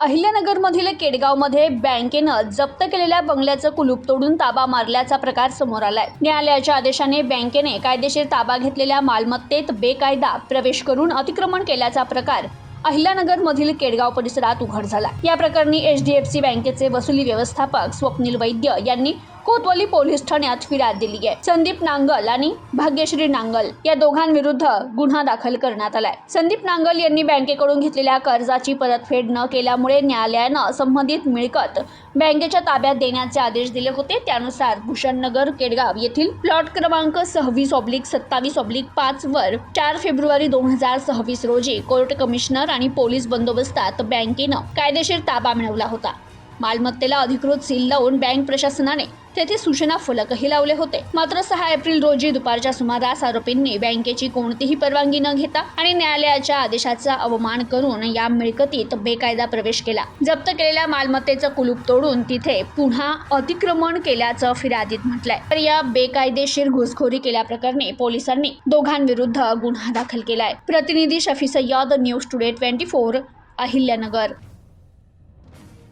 अहिल्यानगरमधील केडगावमध्ये बँकेनं जप्त केलेल्या बंगल्याचं कुलूप तोडून ताबा मारल्याचा प्रकार समोर आलाय। न्यायालयाच्या आदेशाने बँकेने कायदेशीर ताबा घेतलेल्या मालमत्तेत बेकायदा प्रवेश करून अतिक्रमण केल्याचा प्रकार अहिल्यानगरमधील केडगाव परिसरात उघड झाला। या प्रकरणी HDFC बँकेचे वसुली व्यवस्थापक स्वप्नील वैद्य यांनी कोतवाली पोलीस ठाण्यात फिर्याद दिली आहे। संदीप नांगल आणि भाग्यश्री नांगल या दोघांविरुद्ध गुन्हा दाखल करण्यात आलाय। संदीप नांगल यांनी बँकेकडून घेतलेल्या कर्जाची परतफेड न केल्यामुळे न्यायालयानं संबंधित मिळकत बँकेच्या ताब्यात देण्याचे आदेश दिले होते। त्यानुसार भूषणनगर केडगाव येथील प्लॉट क्रमांक 26/27/5 वर 4 फेब्रुवारी 2026 रोजी कोर्ट कमिशनर आणि पोलीस बंदोबस्तात बँकेनं कायदेशीर ताबा मिळवला होता। मालमत्तेला अधिकृत सील लावून बँक प्रशासनाने तेथे सूचना फलकही लावले होते। मात्र 6 एप्रिल रोजी दुपारच्या सुमारास आरोपींनी बँकेची कोणतीही परवानगी न घेता आणि न्यायालयाच्या आदेशाचा अवमान करून या मिळकतीत बेकायदा प्रवेश केला। जप्त केलेल्या मालमत्तेचं कुलूप तोडून तिथे पुन्हा अतिक्रमण केल्याचं फिर्यादीत म्हटलंय। तर या बेकायदेशीर घुसखोरी केल्याप्रकरणी पोलिसांनी दोघांविरुद्ध गुन्हा दाखल केलाय। प्रतिनिधी शफी सय्यद, न्यूज टुडे 24, अहिल्यानगर।